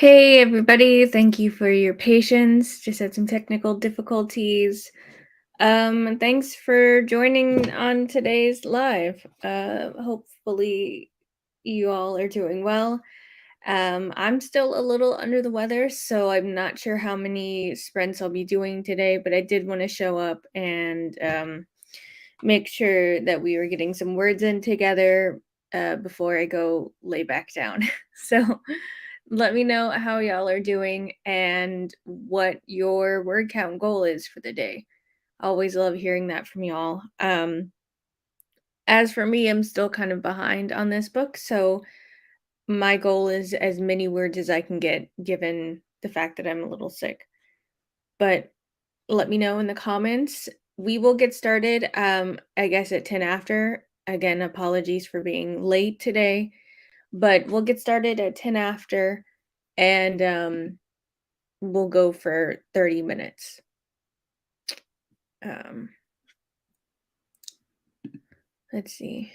Hey everybody, thank you for your patience. Just had some technical difficulties. Thanks for joining on today's live. Hopefully you all are doing well. I'm still a little under the weather, so I'm not sure how many sprints I'll be doing today, but I did want to show up and make sure that we were getting some words in together before I go lay back down. So let me know how y'all are doing and what your word count goal is for the day. Always love hearing that from y'all. As for me, I'm still kind of behind on this book, so my goal is as many words as I can get given the fact that I'm a little sick. But let me know in the comments. We will get started, I guess at 10 after. Again, apologies for being late today, but we'll get started at 10 after and we'll go for 30 minutes. Um, let's see.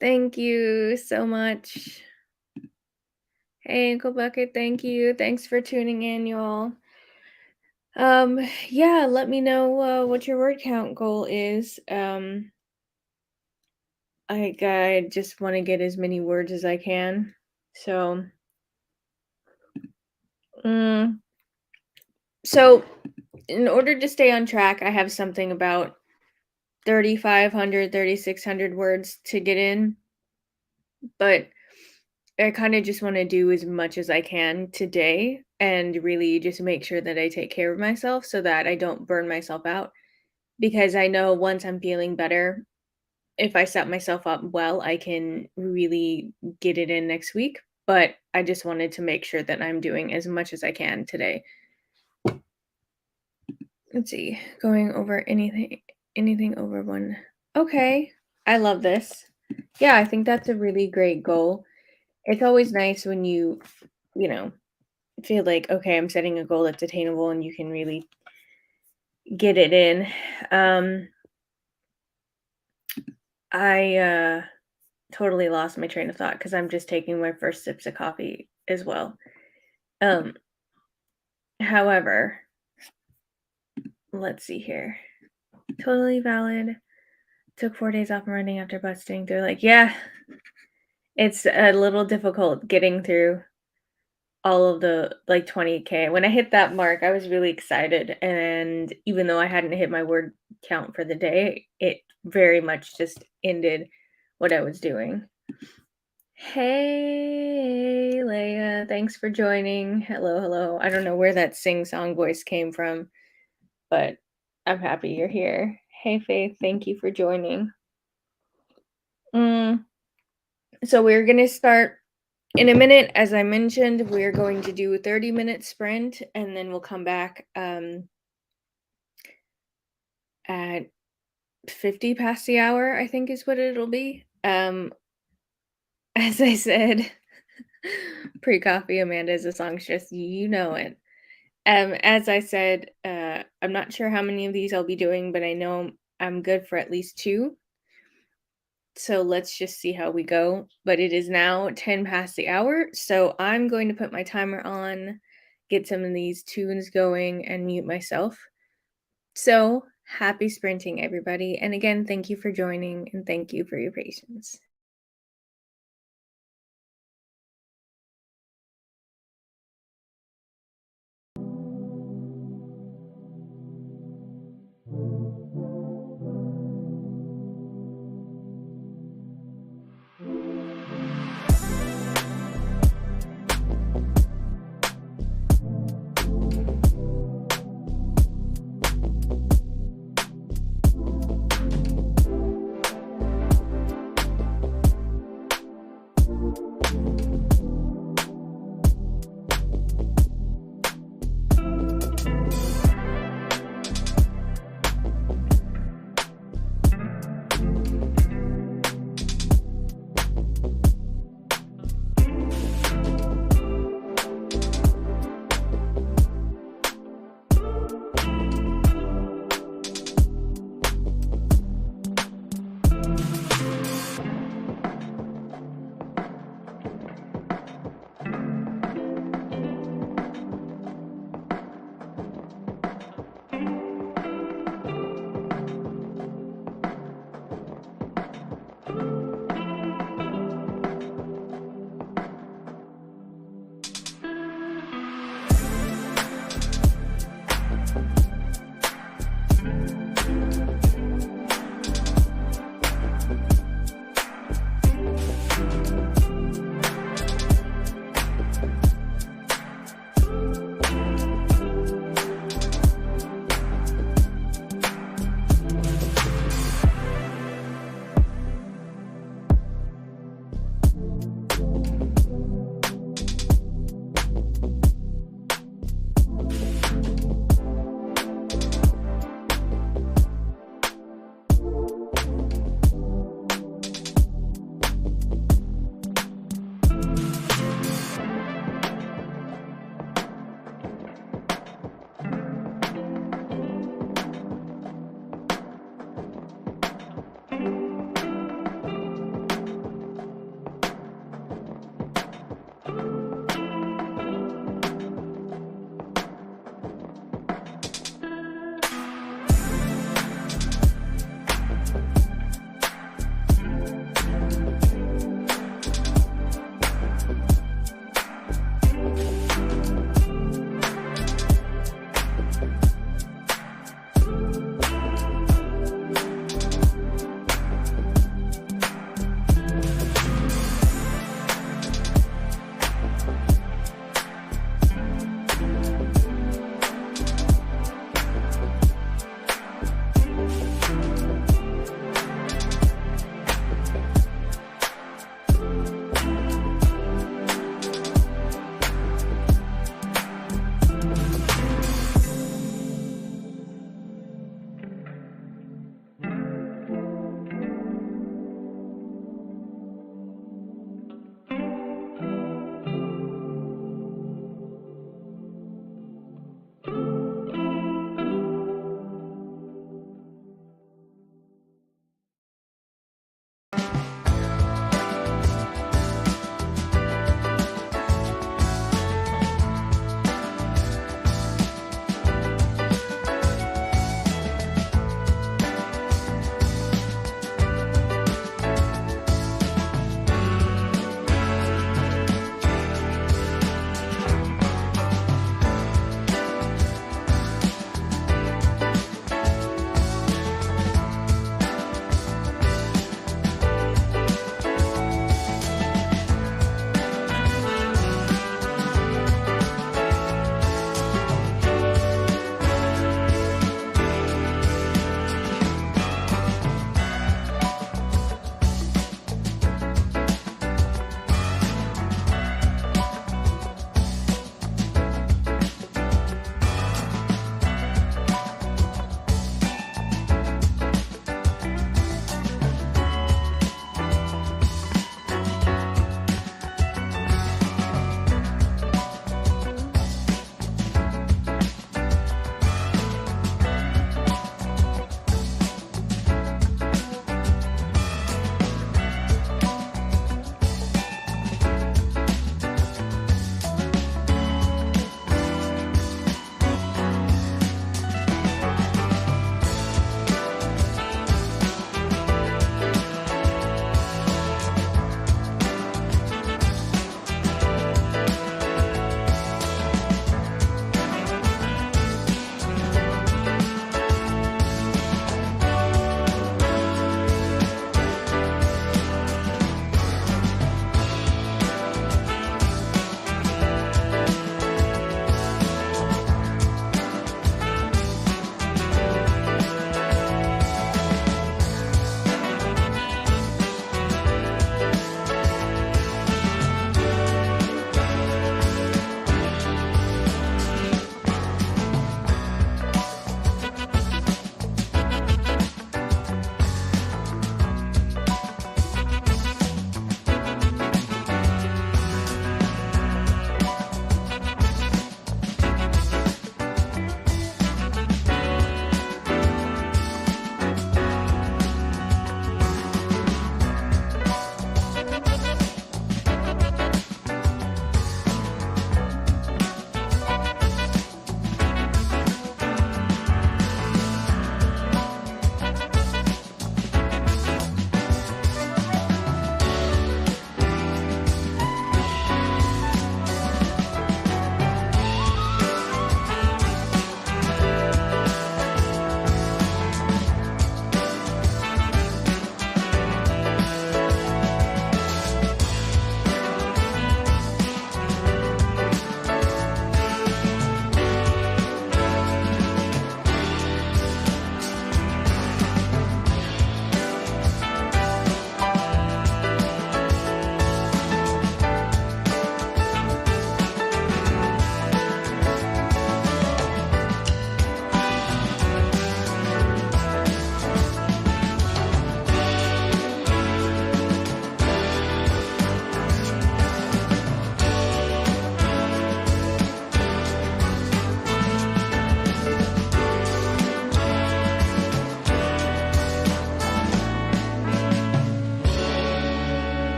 Thank you so much. Hey, Uncle Bucket, thank you. Thanks for tuning in, y'all. Yeah, let me know what your word count goal is. I just want to get as many words as I can. So, mm, so in order to stay on track, I have something about 3,500, 3,600 words to get in, but I kind of just want to do as much as I can today and really just make sure that I take care of myself so that I don't burn myself out. Because I know once I'm feeling better, if I set myself up well, I can really get it in next week. But I just wanted to make sure that I'm doing as much as I can today. Let's see, going over anything over one. Okay, I love this. Yeah, I think that's a really great goal. It's always nice when you know, feel like, okay, I'm setting a goal that's attainable and you can really get it in. Um, I totally lost my train of thought because I'm just taking my first sips of coffee as well. Um, however, let's see here. Totally valid. Took 4 days off from running after busting. They're like, yeah, it's a little difficult getting through all of the like 20K. When I hit that mark, I was really excited. And even though I hadn't hit my word count for the day, it very much just ended what I was doing. Hey, Leia, thanks for joining. Hello, hello. I don't know where that sing-song voice came from, but I'm happy you're here. Hey, Faith, thank you for joining. So we're going to start in a minute. As I mentioned, we're going to do a 30-minute sprint, and then we'll come back at 50 past the hour, I think is what it'll be. As I said, pre-coffee, Amanda is a songstress. You know it. As I said, I'm not sure how many of these I'll be doing, but I know I'm good for at least 2. So let's just see how we go. But it is now 10 past the hour, so I'm going to put my timer on, get some of these tunes going, and mute myself. So happy sprinting, everybody. And again, thank you for joining and thank you for your patience.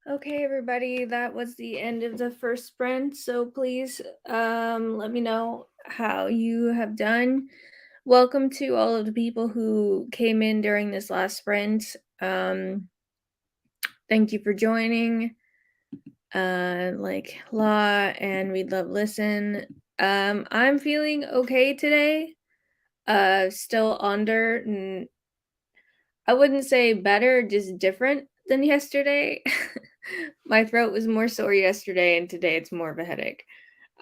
Okay, everybody, that was the end of the first sprint. So please let me know how you have done. Welcome to all of the people who came in during this last sprint. Thank you for joining. Like Law and Read Love Listen. I'm feeling okay today. Still under, I wouldn't say better, just different than yesterday. My throat was more sore yesterday, and today it's more of a headache.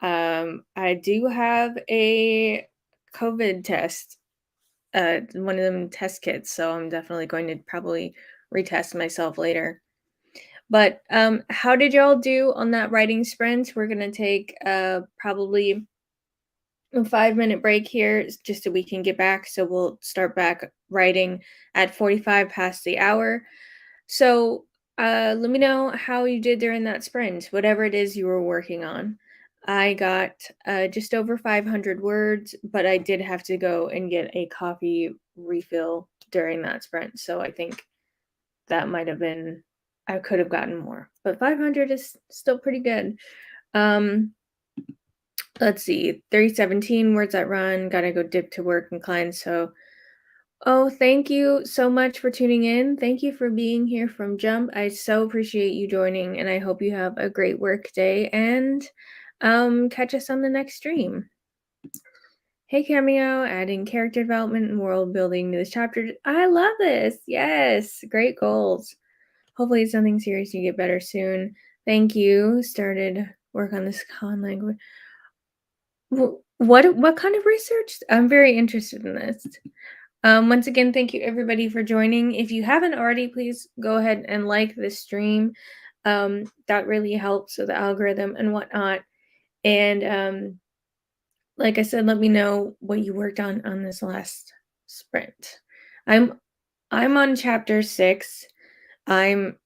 I do have a COVID test, one of them test kits, so I'm definitely going to probably retest myself later. But how did y'all do on that writing sprint? We're gonna take probably a 5-minute break here just so we can get back. So we'll start back writing at 45 past the hour. So let me know how you did during that sprint, whatever it is you were working on. I got just over 500 words, but I did have to go and get a coffee refill during that sprint. So I think that might have been, I could have gotten more, but 500 is still pretty good. Let's see, 317 words that run, gotta go dip to work and cleanse. So, oh, thank you so much for tuning in. Thank you for being here from Jump. I so appreciate you joining, and I hope you have a great work day and catch us on the next stream. Hey Cameo, adding character development and world building to this chapter. I love this. Yes, great goals. Hopefully it's nothing serious. You get better soon. Thank you. Started work on this con language. What kind of research? I'm very interested in this. Once again, thank you everybody for joining. If you haven't already, please go ahead and like this stream. That really helps with the algorithm and whatnot. And like I said, let me know what you worked on this last sprint. I'm on chapter 6. I'm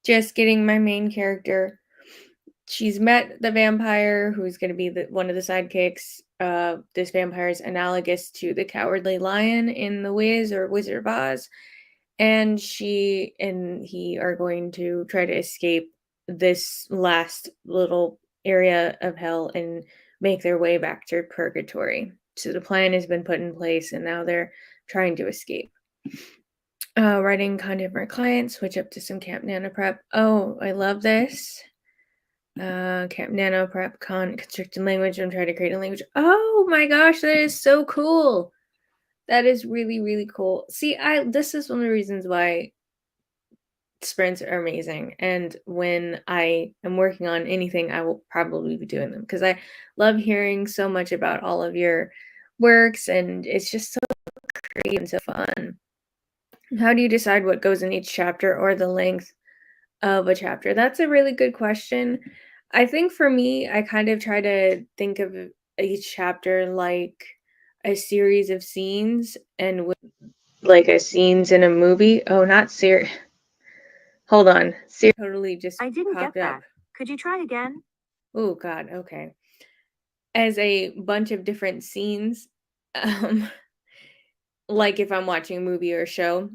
just getting my main character. She's met the vampire who's going to be one of the sidekicks. This vampire is analogous to the Cowardly Lion in The Wiz or Wizard of Oz, and she and he are going to try to escape this last little area of hell and make their way back to purgatory. So the plan has been put in place, and now they're trying to escape. Writing content for clients, switch up to some Camp Nano prep. Oh, I love this. Camp Nano prep constricted language. I'm trying to create a language. Oh my gosh, that is so cool. That is really, really cool. See, this is one of the reasons why sprints are amazing. And when I am working on anything, I will probably be doing them because I love hearing so much about all of your works, and it's just so creative and so fun. How do you decide what goes in each chapter or the length of a chapter? That's a really good question. I think for me, I kind of try to think of each chapter like a series of scenes, and with like a scenes in a movie. Oh, not series. Hold on. Series totally just I didn't get popped up. that. Could you try again? Oh God. Okay. As a bunch of different scenes, um, like if I'm watching a movie or a show,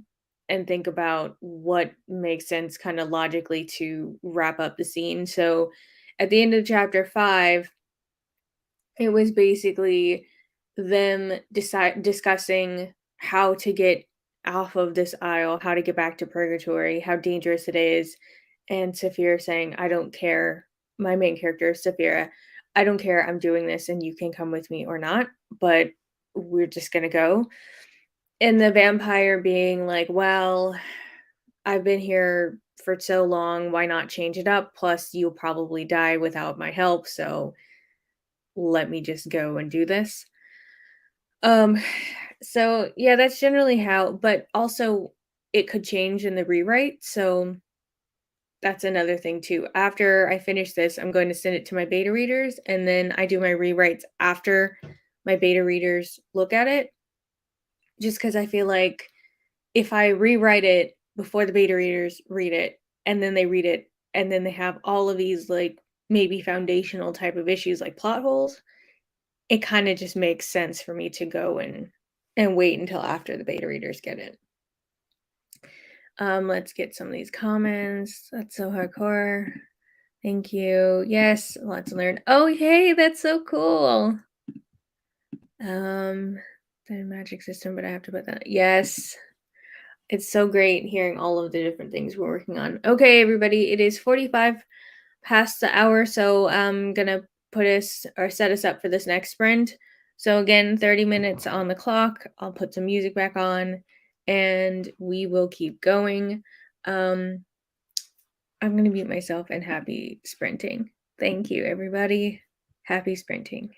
and think about what makes sense kind of logically to wrap up the scene. So at the end of chapter 5, it was basically them discussing how to get off of this aisle, how to get back to purgatory, how dangerous it is, and Saphira saying, "I don't care." My main character, Saphira, "I don't care. I'm doing this, and you can come with me or not, but we're just gonna go." And the vampire being like, "Well, I've been here for so long. Why not change it up? Plus, you'll probably die without my help. So let me just go and do this." Um, so yeah, that's generally how, but also it could change in the rewrite. So that's another thing too. After I finish this, I'm going to send it to my beta readers, and then I do my rewrites after my beta readers look at it. Just because I feel like if I rewrite it before the beta readers read it, and then they read it, and then they have all of these like maybe foundational type of issues like plot holes, it kind of just makes sense for me to go and wait until after the beta readers get it. Let's get some of these comments. That's so hardcore. Thank you. Yes, lots to learn. Oh, hey, that's so cool. The magic system, but I have to put that. Yes. It's so great hearing all of the different things we're working on. Okay, everybody, it is 45 past the hour, so I'm gonna set us up for this next sprint. So again, 30 minutes on the clock. I'll put some music back on and we will keep going. I'm gonna mute myself and happy sprinting. Thank you, everybody. Happy sprinting.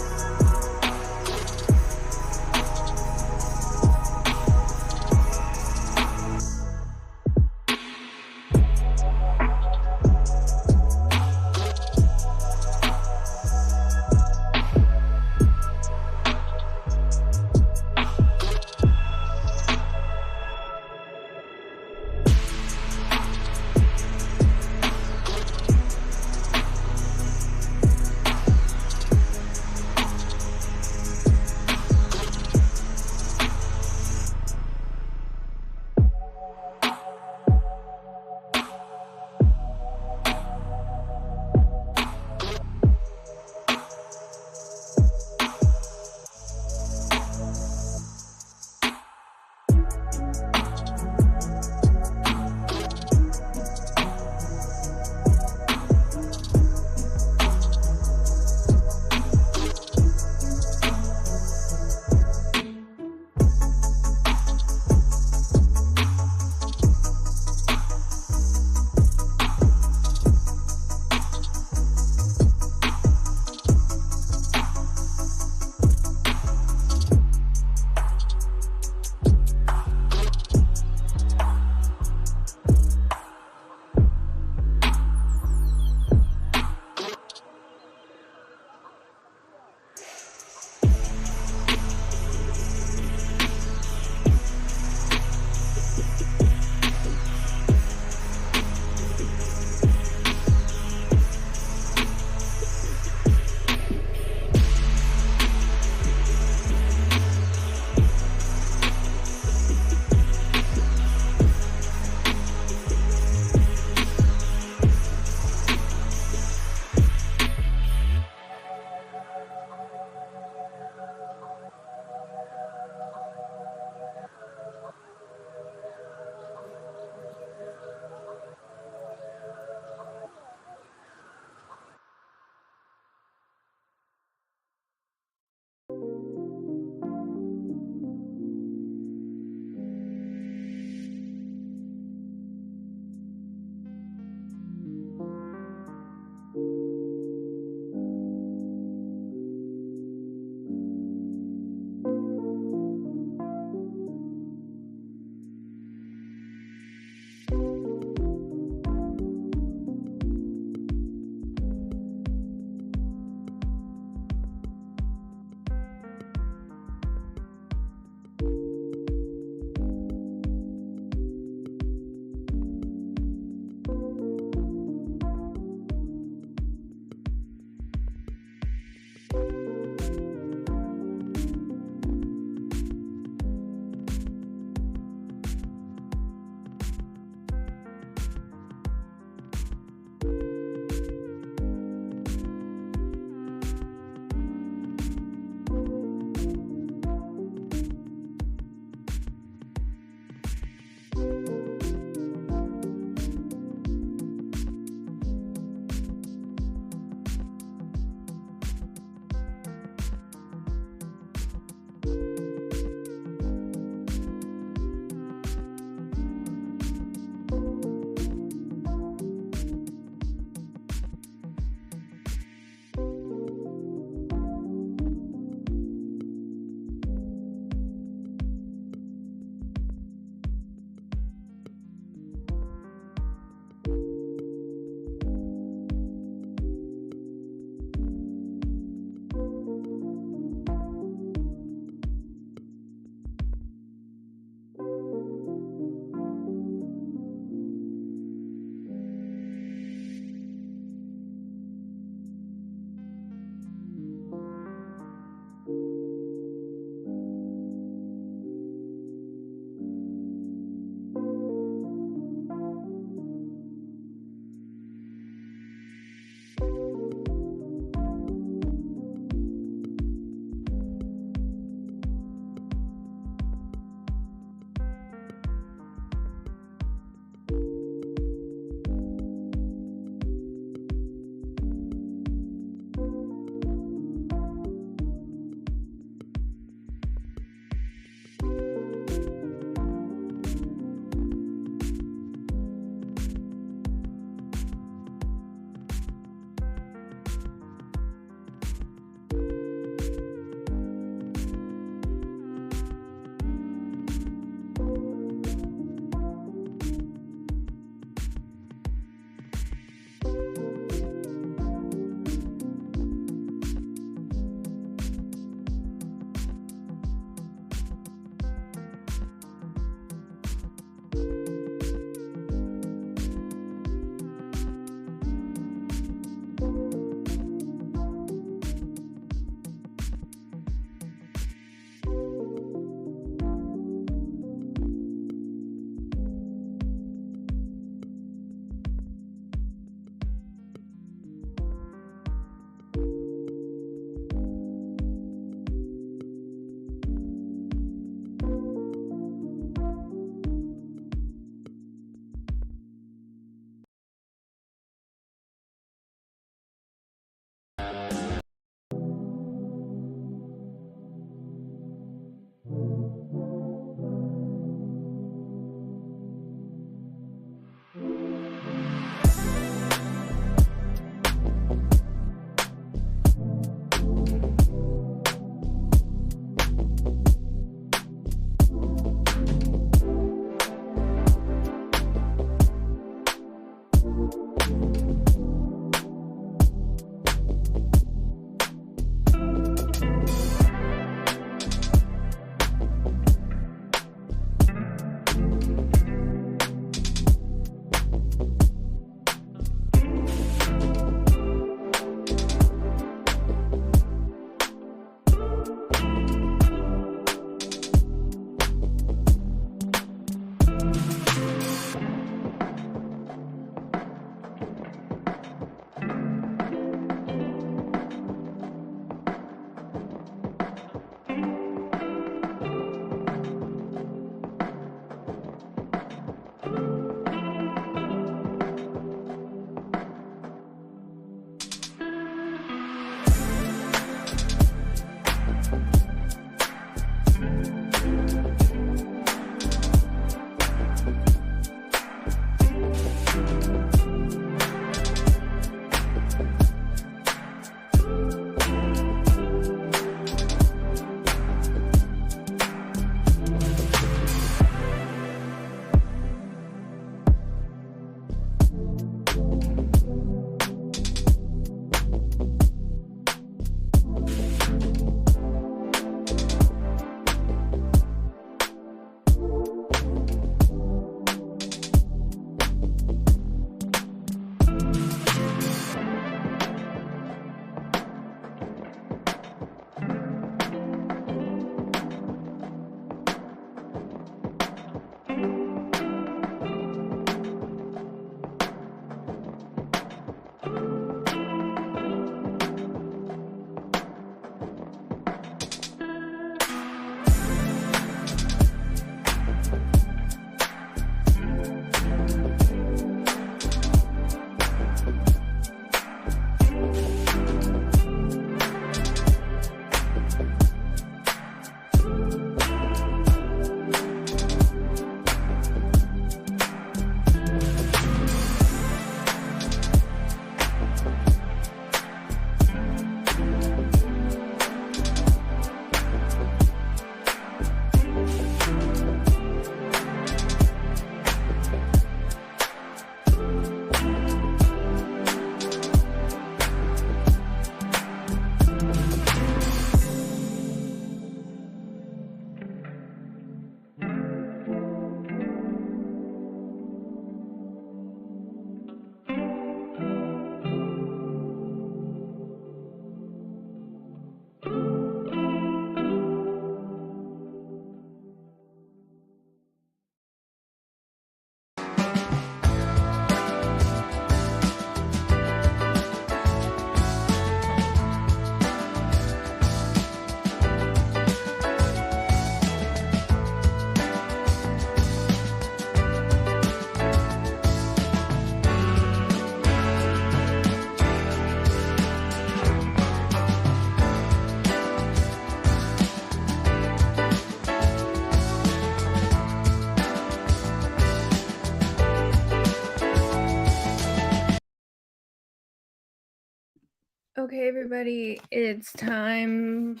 Okay, everybody, it's time.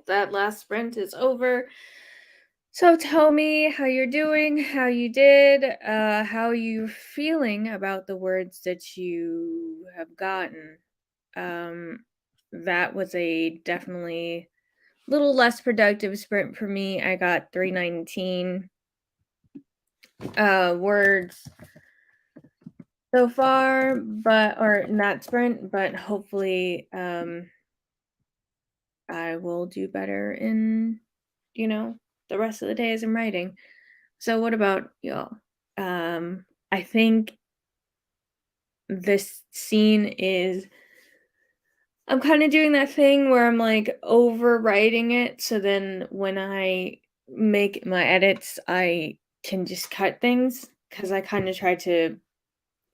That last sprint is over. So tell me how you're doing, how you did, how you're feeling about the words that you have gotten. Um, that was a definitely little less productive sprint for me. I got 319 words so far, but or not sprint, but hopefully I will do better in, you know, the rest of the day as I'm writing. So what about y'all? I think this scene is I'm kind of doing that thing where I'm like overwriting it so then when I make my edits, I can just cut things because I kind of try to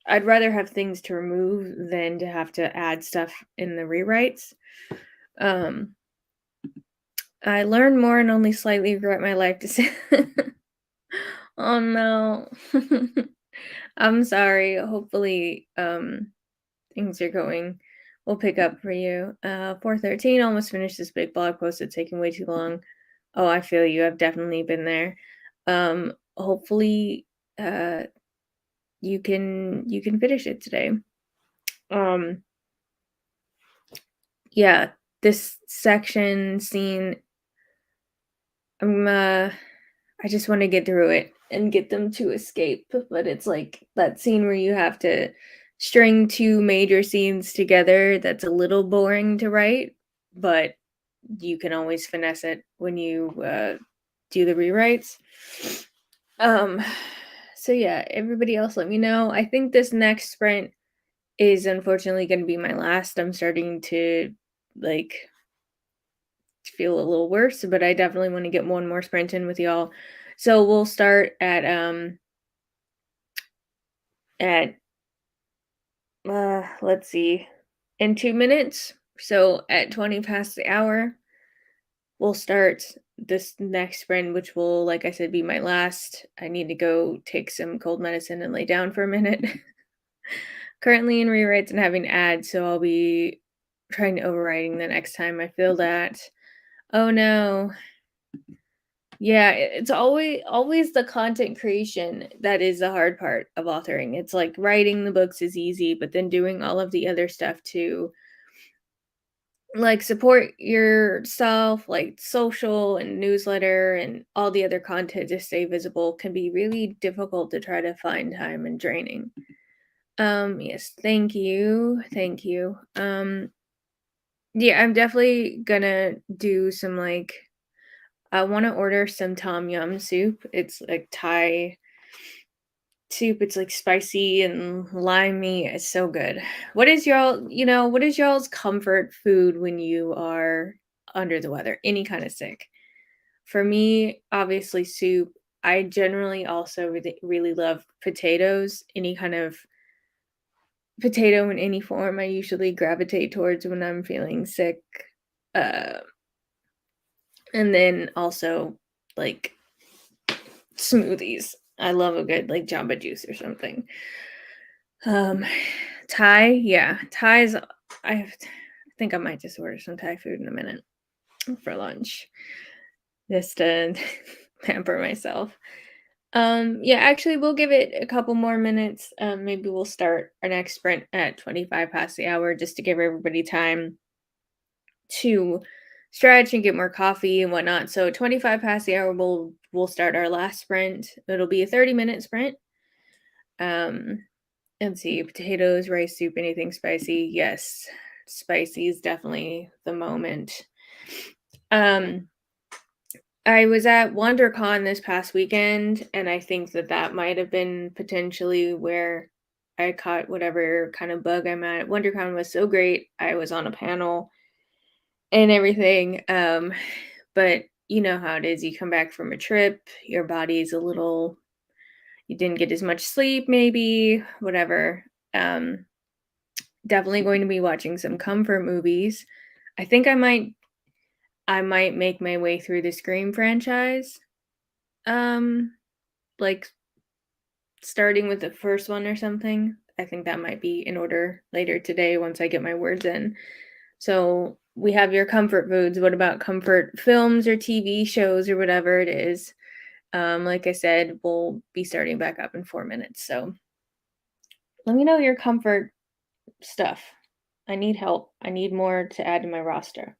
I'd rather have things to remove than to have to add stuff in the rewrites. Um, I learned more and only slightly regret my life decision. Oh no. I'm sorry. Hopefully, things are going will pick up for you. 413 almost finished this big blog post. It's taking way too long. Oh, I feel you. I've definitely been there. Hopefully, uh, you can finish it today. Um, yeah, this section scene, I'm I just want to get through it and get them to escape. But it's like that scene where you have to string two major scenes together that's a little boring to write, but you can always finesse it when you do the rewrites. Um, so yeah, everybody else let me know. I think this next sprint is unfortunately going to be my last. I'm starting to like feel a little worse, but I definitely want to get one more sprint in with y'all. So we'll start at let's see, in 2 minutes. So at 20 past the hour, we'll start this next sprint, which will, like I said, be my last. I need to go take some cold medicine and lay down for a minute. Currently in rewrites and having ads, so I'll be trying to overwriting the next time I feel that. Oh no. Yeah, it's always the content creation that is the hard part of authoring. It's like writing the books is easy, but then doing all of the other stuff to like support yourself, like social and newsletter and all the other content to stay visible can be really difficult to try to find time and draining. Yes, thank you. Thank you. Yeah, I'm definitely gonna do some like I want to order some tom yum soup. It's like Thai soup. It's like spicy and limey. It's so good. What is y'all's comfort food when you are under the weather? Any kind of sick. For me, obviously soup. I generally also really love potatoes. Any kind of potato in any form, I usually gravitate towards when I'm feeling sick. Uh, and then also like smoothies. I love a good like Jamba Juice or something. Um, Thai, yeah, Thai's. I think I might just order some Thai food in a minute for lunch, just to pamper myself. Yeah, actually, we'll give it a couple more minutes. Maybe we'll start our next sprint at 25 past the hour, just to give everybody time to stretch and get more coffee and whatnot. So 25 past the hour, we'll start our last sprint. It'll be a 30-minute sprint. Um, Let's see, potatoes, rice soup, anything spicy? Yes, spicy is definitely the moment. Um, I was at WonderCon this past weekend, and I think that might have been potentially where I caught whatever kind of bug I'm at. WonderCon was so great. I was on a panel and everything. But you know how it is. You come back from a trip, your body's a little you didn't get as much sleep, maybe, whatever. Um, Definitely going to be watching some comfort movies. I think I might make my way through the Scream franchise. Um, like starting with the first one or something. I think that might be in order later today once I get my words in. So we have your comfort foods. What about comfort films or TV shows or whatever it is? Like I said, we'll be starting back up in 4 minutes. So let me know your comfort stuff. I need help. I need more to add to my roster.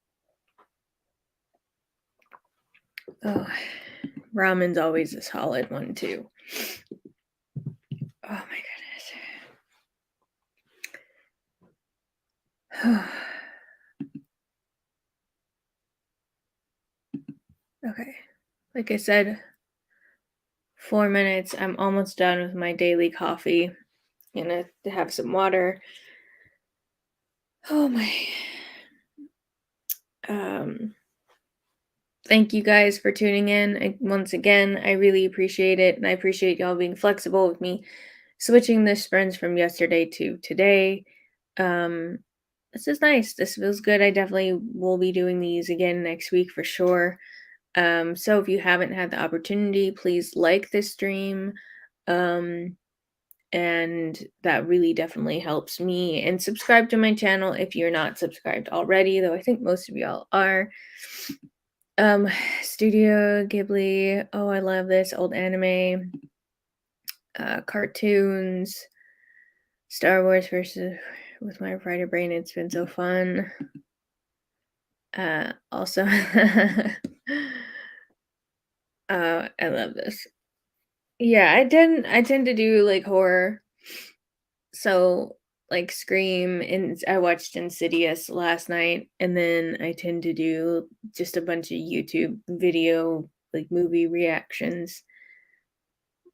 Oh, ramen's always a solid one too. Oh my goodness. Okay. Like I said, 4 minutes. I'm almost done with my daily coffee. Gonna have some water. Oh my. Um, Thank you guys for tuning in. Once again, I really appreciate it, and I appreciate y'all being flexible with me switching the sprints from yesterday to today. Um, this is nice. This feels good. I definitely will be doing these again next week for sure. So if you haven't had the opportunity, please like this stream. Um, and that really definitely helps me. And subscribe to my channel if you're not subscribed already, though I think most of y'all are. Um, Studio Ghibli. Oh, I love this old anime, cartoons, Star Wars versus with my writer brain. It's been so fun. Also, I love this. Yeah, I tend to do like horror. So like Scream, and I watched Insidious last night, and then I tend to do just a bunch of YouTube video like movie reactions.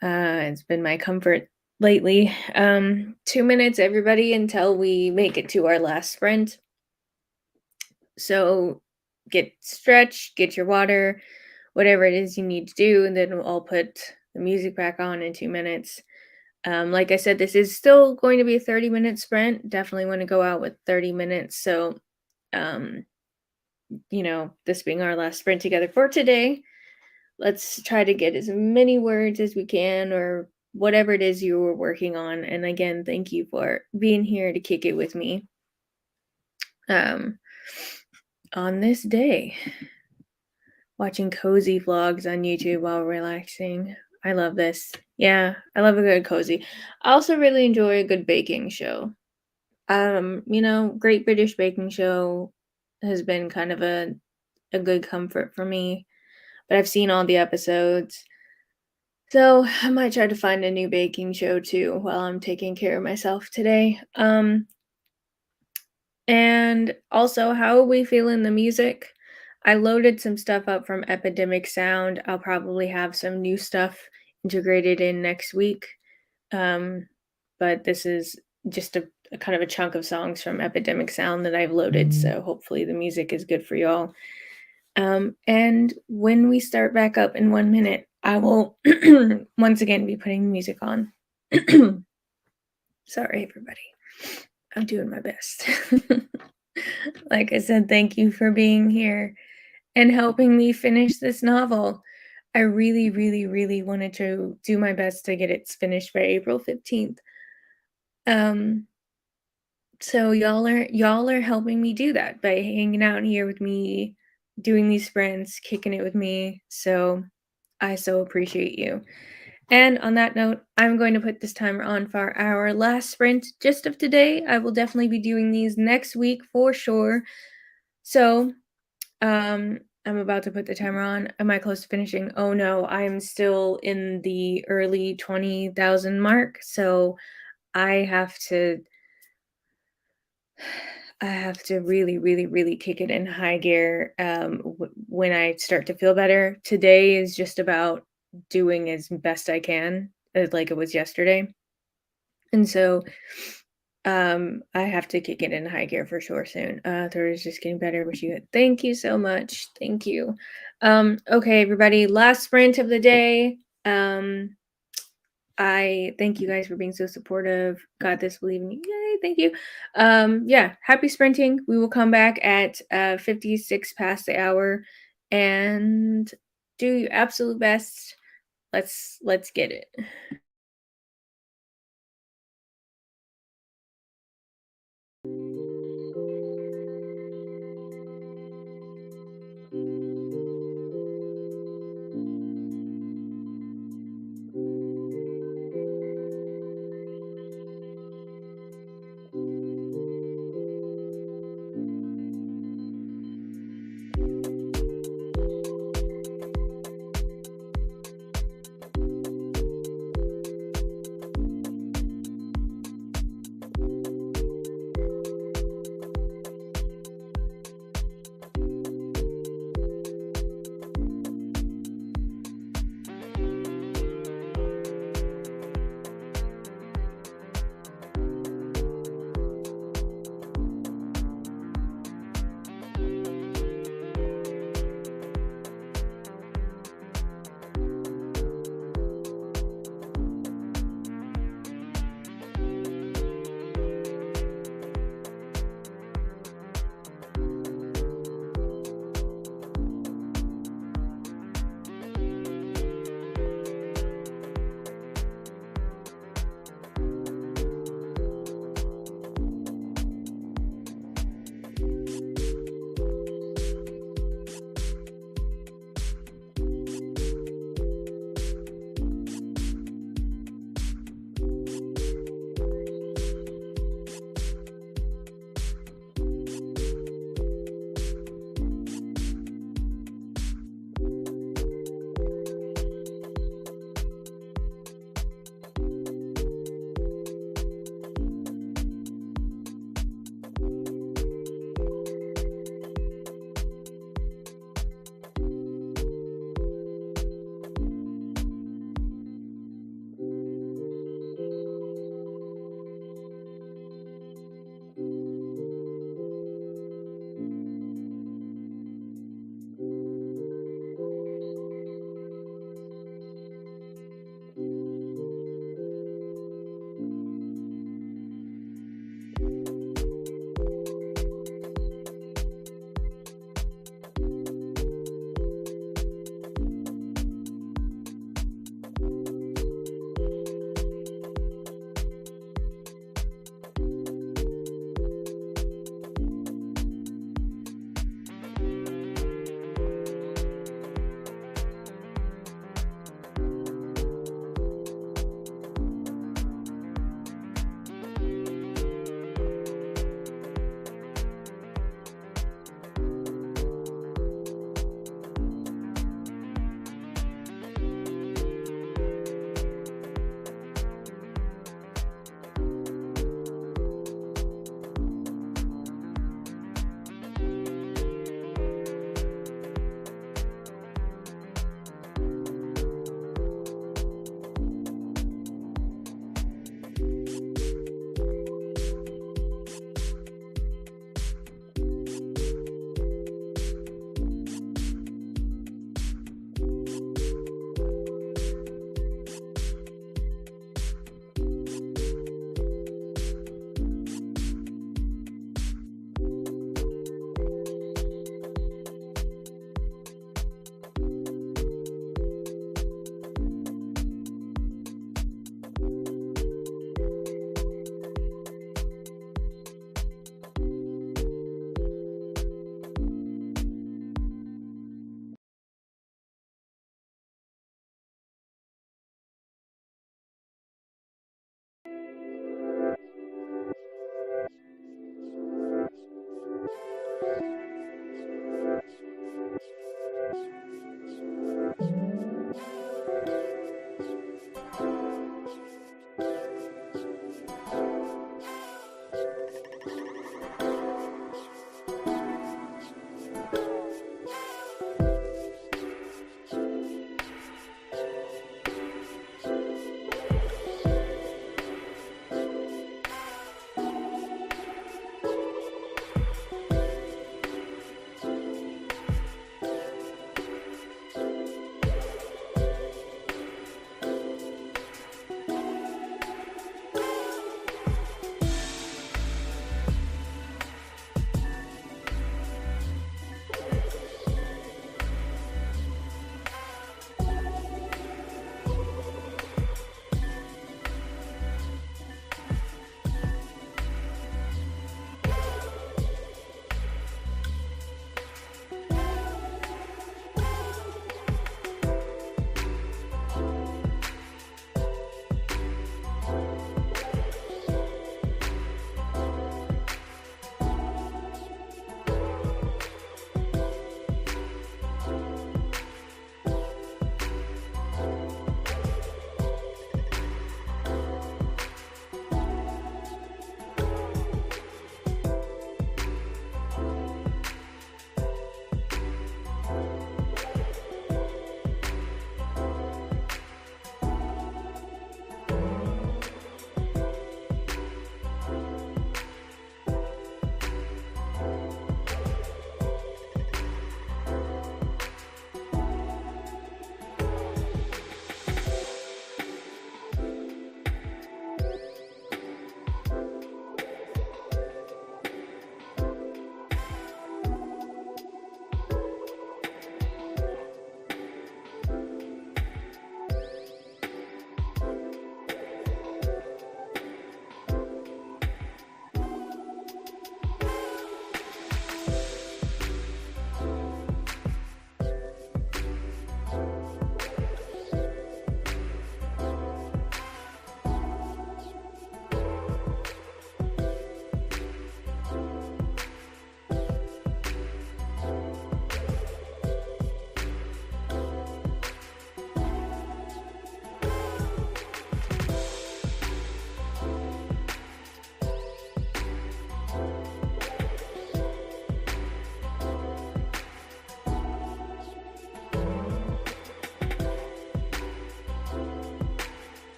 It's been my comfort lately. 2 minutes, everybody, until we make it to our last sprint. So get stretched, get your water, whatever it is you need to do, and then I'll put the music back on in 2 minutes. Like I said, this is still going to be a 30-minute sprint. Definitely want to go out with 30 minutes. So, um, this being our last sprint together for today, let's try to get as many words as we can or whatever it is you were working on. And again, thank you for being here to kick it with me um, on this day. Watching cozy vlogs on YouTube while relaxing. I love this. Yeah, I love a good cozy. I also really enjoy a good baking show. Great British Baking Show has been kind of a good comfort for me, but I've seen all the episodes. So I might try to find a new baking show too while I'm taking care of myself today. And also, how are we feeling the music? I loaded some stuff up from Epidemic Sound. I'll probably have some new stuff integrated in next week. But this is just a kind of a chunk of songs from Epidemic Sound that I've loaded, so hopefully the music is good for y'all. And when we start back up in 1 minute, I will once again be putting music on. Sorry, everybody. I'm doing my best. Like I said, thank you for being here and helping me finish this novel. I really, really, really wanted to do my best to get it finished by April 15th. Um, so y'all are helping me do that by hanging out here with me, doing these sprints, kicking it with me. So I so appreciate you. And on that note, I'm going to put this timer on for our last sprint just of today. I will definitely be doing these next week for sure. So, I'm about to put the timer on. Am I close to finishing? Oh no, I'm still in the early 20,000 mark. So I have to really, really, really kick it in high gear when I start to feel better. Today is just about doing as best I can, like it was yesterday. And so I have to kick it in high gear for sure soon. Third is just getting better. Wish you good. Thank you so much. Thank you. Okay, everybody, last sprint of the day. I thank you guys for being so supportive. Got this, believe in you. Yay, thank you. Yeah, happy sprinting. We will come back at 56 past the hour and do your absolute best. Let's get it.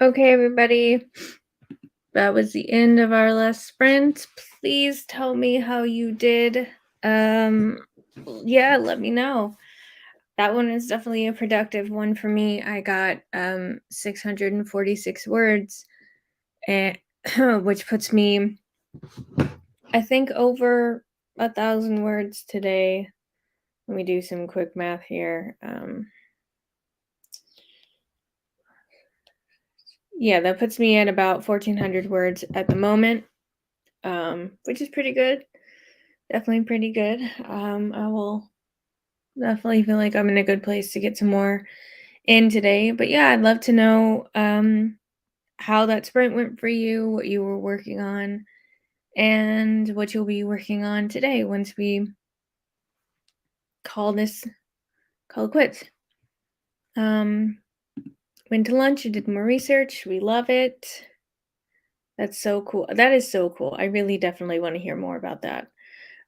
Okay, everybody. That was the end of our last sprint. Please tell me how you did. Yeah, let me know. That one is definitely a productive one for me. I got 646 words, and which puts me, I think, over 1,000 words today. Let me do some quick math here. Yeah, that puts me at about 1,400 words at the moment, which is pretty good. Definitely pretty good. I will definitely feel like I'm in a good place to get some more in today. But yeah, I'd love to know how that sprint went for you, what you were working on, and what you'll be working on today once we call this call it quits. Um, went to lunch, did more research. We love it. That's so cool. That is so cool. I really definitely want to hear more about that.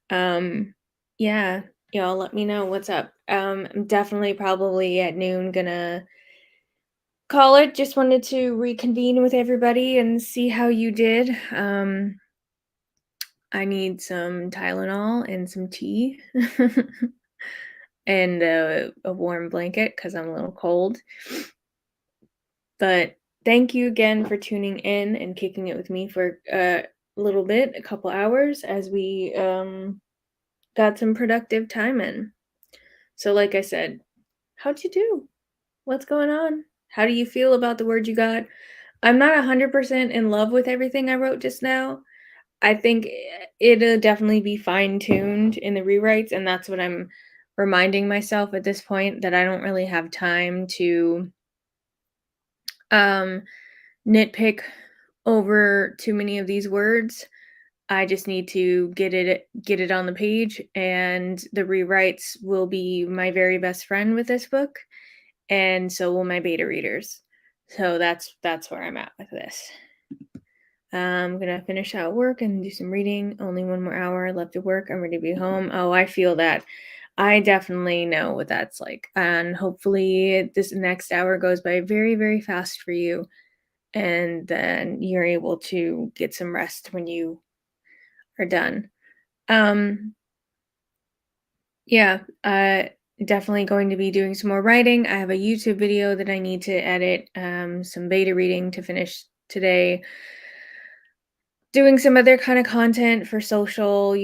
Um, yeah, y'all let me know what's up. I'm definitely probably at noon gonna call it. Just wanted to reconvene with everybody and see how you did. I need some Tylenol and some tea and a warm blanket because I'm a little cold. But thank you again for tuning in and kicking it with me for a little bit, a couple hours, as we got some productive time in. So, like I said, how'd you do? What's going on? How do you feel about the word you got? I'm not 100% in love with everything I wrote just now. I think it'll definitely be fine-tuned in the rewrites, and that's what I'm reminding myself at this point, that I don't really have time to um nitpick over too many of these words. I just need to get it on the page, and the rewrites will be my very best friend with this book, and so will my beta readers. So that's where I'm at with this. I'm gonna finish out work and do some reading. Only one more hour left of work. I'm ready to be home. Oh, I feel that. I definitely know what that's like. And hopefully this next hour goes by very, very fast for you. And then you're able to get some rest when you are done. Um, yeah, definitely going to be doing some more writing. I have a YouTube video that I need to edit, some beta reading to finish today. Doing some other kind of content for social,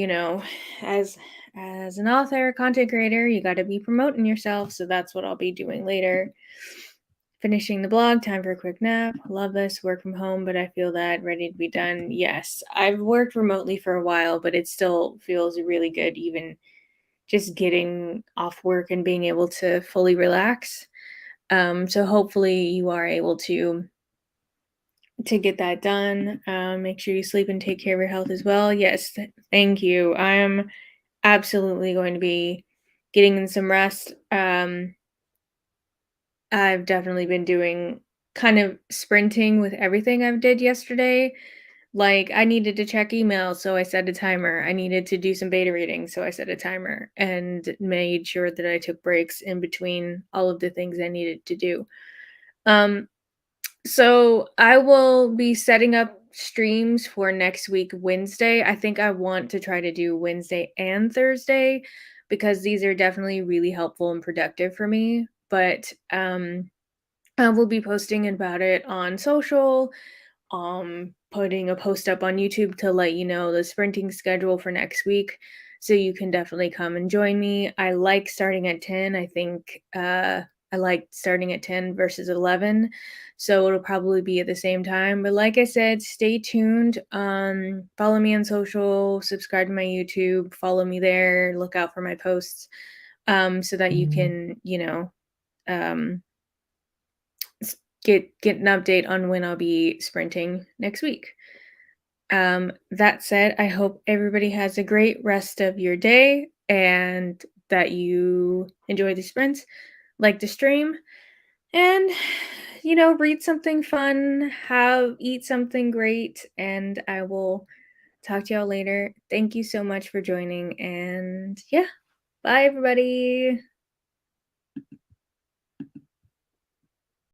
as an author, content creator, you got to be promoting yourself, so that's what I'll be doing later. Finishing the blog, time for a quick nap. Love this, work from home, but I feel that ready to be done. Yes, I've worked remotely for a while, but it still feels really good, even just getting off work and being able to fully relax. So hopefully you are able to get that done. Make sure you sleep and take care of your health as well. Yes, thank you. I'm absolutely going to be getting in some rest. I've definitely been doing kind of sprinting with everything I've did yesterday. Like I needed to check email, so I set a timer. I needed to do some beta reading, so I set a timer and made sure that I took breaks in between all of the things I needed to do. Um, so I will be setting up streams for next week, Wednesday. I think I want to try to do Wednesday and Thursday because these are definitely really helpful and productive for me. But I will be posting about it on social, putting a post up on YouTube to let you know the sprinting schedule for next week. So you can definitely come and join me. I like starting at 10. I think I like starting at 10 versus 11. So it'll probably be at the same time. But like I said, stay tuned. Follow me on social, subscribe to my YouTube, follow me there, look out for my posts, so that you can, um, get an update on when I'll be sprinting next week. That said, I hope everybody has a great rest of your day and that you enjoy the sprints, like the stream, and read something fun, eat something great, and I will talk to y'all later. Thank you so much for joining, and yeah, bye everybody.